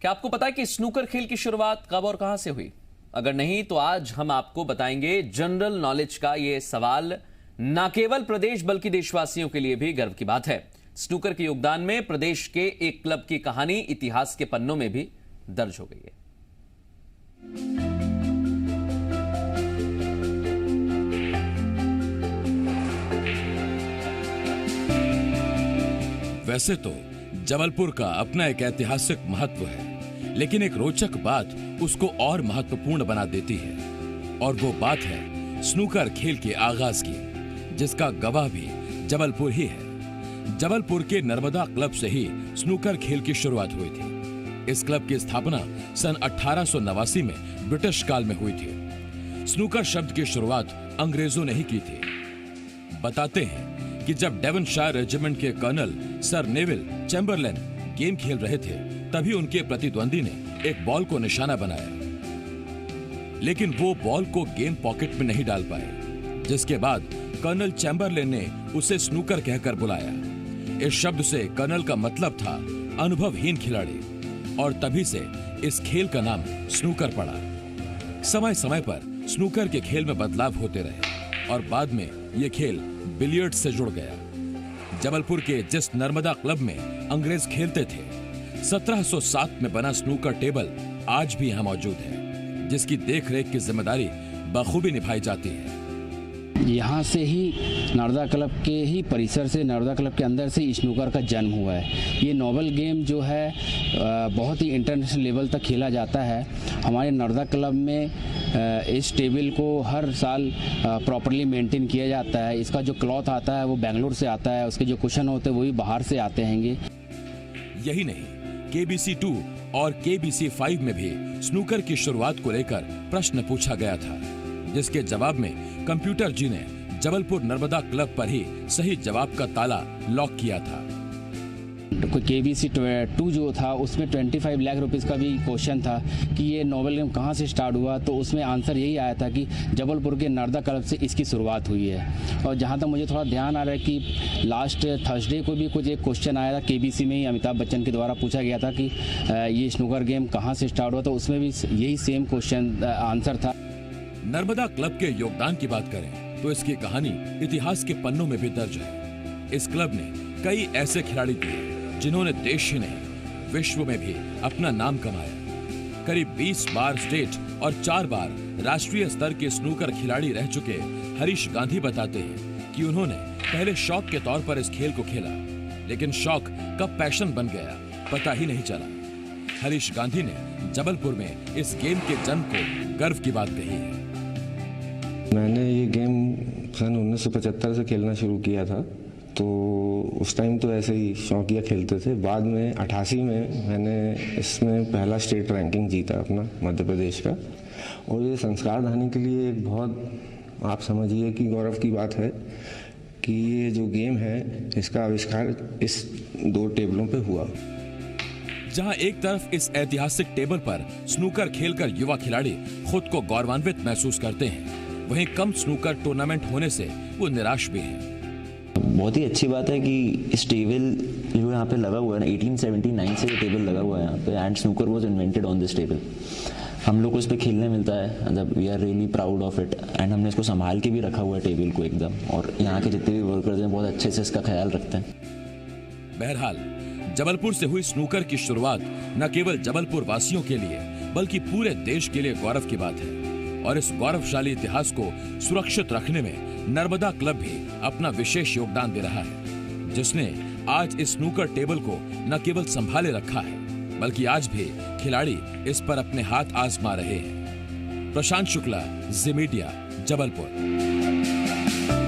क्या आपको पता है कि स्नूकर खेल की शुरुआत कब और कहां से हुई? अगर नहीं तो आज हम आपको बताएंगे जनरल नॉलेज का ये सवाल न केवल प्रदेश बल्कि देशवासियों के लिए भी गर्व की बात है। स्नूकर के योगदान में प्रदेश के एक क्लब की कहानी इतिहास के पन्नों में भी दर्ज हो गई है। वैसे तो जबलपुर का अपना एक ऐतिहासिक महत्व है, लेकिन एक रोचक बात उसको और महत्वपूर्ण बना देती है और वो बात है स्नूकर खेल के आगाज की, जिसका गवाह भी जबलपुर ही है। जबलपुर के नर्मदा क्लब से ही स्नूकर खेल की शुरुआत हुई थी। इस क्लब की स्थापना सन 1889 में ब्रिटिश काल में हुई थी। स्नूकर शब्द की शुरुआत अंग्रेजों ने ही की थी। बताते हैं कि जब डेवनशायर रेजिमेंट के colonel sir Neville Chamberlain game खेल रहे थे, तभी उनके प्रतिद्वंदी ने एक बॉल को निशाना बनाया, लेकिन वो बॉल को गेम पॉकेट में नहीं डाल पाए, जिसके बाद कर्नल चैम्बरलेन ने उसे स्नूकर कहकर बुलाया। इस शब्द से कर्नल का मतलब था अनुभवहीन खिलाड़ी, और तभी से इस खेल का नाम स्नूकर पड़ा। समय समय पर स्नूकर के खेल में बदलाव होते रहे और बाद में ये खेल बिलियर्ड्स से जुड़ गया। जबलपुर के जिस नर्मदा क्लब में अंग्रेज खेलते थे, 1707 में बना स्नूकर टेबल आज भी यहाँ मौजूद है, जिसकी देखरेख की जिम्मेदारी बखूबी निभाई जाती है। यहाँ से ही नर्मदा क्लब के ही परिसर से, नर्मदा क्लब के अंदर से स्नूकर का जन्म हुआ है। ये नोबल गेम जो है बहुत ही इंटरनेशनल लेवल तक खेला जाता है। हमारे नर्मदा क्लब में इस टेबल को हर साल प्रॉपरली मेंटेन किया जाता है। इसका जो क्लॉथ आता है वो बेंगलोर से आता है, उसके जो कुशन होते हैं वो भी बाहर से आते हैंगे। यही नहीं, KBC 2 और KBC 5 में भी स्नूकर की शुरुआत को लेकर प्रश्न पूछा गया था, जिसके जवाब में कंप्यूटर जी ने जबलपुर नर्मदा क्लब पर ही सही जवाब का ताला लॉक किया था। KBC 2 जो था उसमें 25 लाख रुपीस का भी क्वेश्चन था कि ये नोबल गेम कहाँ से स्टार्ट हुआ, तो उसमें आंसर यही आया था कि जबलपुर के नर्मदा क्लब से इसकी शुरुआत हुई है। और जहाँ तक मुझे थोड़ा ध्यान आ रहा है कि लास्ट थर्सडे को भी कुछ एक क्वेश्चन आया था, KBC में ही अमिताभ बच्चन के द्वारा पूछा गया था कि ये स्नूकर गेम कहाँ से स्टार्ट हुआ, तो उसमें भी यही सेम क्वेश्चन आंसर था। नर्मदा क्लब के योगदान की बात करें तो इसकी कहानी इतिहास के पन्नों में भी दर्ज है। इस क्लब ने कई ऐसे खिलाड़ी दिए जिन्होंने देश ही नहीं विश्व में भी अपना नाम कमाया। करीब 20 बार स्टेट और 4 बार राष्ट्रीय स्तर के स्नूकर खिलाड़ी रह चुके हरीश गांधी बताते हैं कि उन्होंने पहले शौक के तौर पर इस खेल को खेला, लेकिन शौक कब पैशन बन गया पता ही नहीं चला। हरीश गांधी ने जबलपुर में इस गेम के जन्म को गर्व की बात कही है। मैंने ये गेम सन 1975 से खेलना शुरू किया था, तो उस टाइम तो ऐसे ही शौकिया खेलते थे। बाद में 88 में मैंने इसमें पहला स्टेट रैंकिंग जीता अपना मध्य प्रदेश का, और ये संस्कार धानी के लिए एक बहुत, आप समझिए कि गौरव की बात है कि ये जो गेम है इसका आविष्कार इस 2 टेबलों पे हुआ। जहां एक तरफ इस ऐतिहासिक टेबल पर स्नूकर खेलकर युवा खिलाड़ी खुद को गौरवान्वित महसूस करते हैं, वहीं कम स्नूकर टूर्नामेंट होने से वो निराश भी हैं। बहुत ही अच्छी बात है कि इस टेबल जो यहाँ पे लगा हुआ है ना, 1879 से ये टेबल लगा हुआ है यहाँ पे, and snooker was invented on this table. हम लोग को इस पे खेलने मिलता है, मतलब we are really proud of it, and हमने इसको संभाल के भी रखा हुआ है टेबल को एकदम, और यहाँ के जितने भी वर्कर्स हैं बहुत अच्छे से इसका ख्याल रखते हैं। बहरहाल जबलपुर से हुई स्नूकर की शुरुआत न केवल जबलपुर वासियों के लिए बल्कि पूरे देश के लिए गौरव की बात है, और इस गौरवशाली इतिहास को सुरक्षित रखने में नर्मदा क्लब भी अपना विशेष योगदान दे रहा है, जिसने आज इस स्नूकर टेबल को न केवल संभाले रखा है बल्कि आज भी खिलाड़ी इस पर अपने हाथ आजमा रहे हैं। प्रशांत शुक्ला, जी मीडिया, जबलपुर।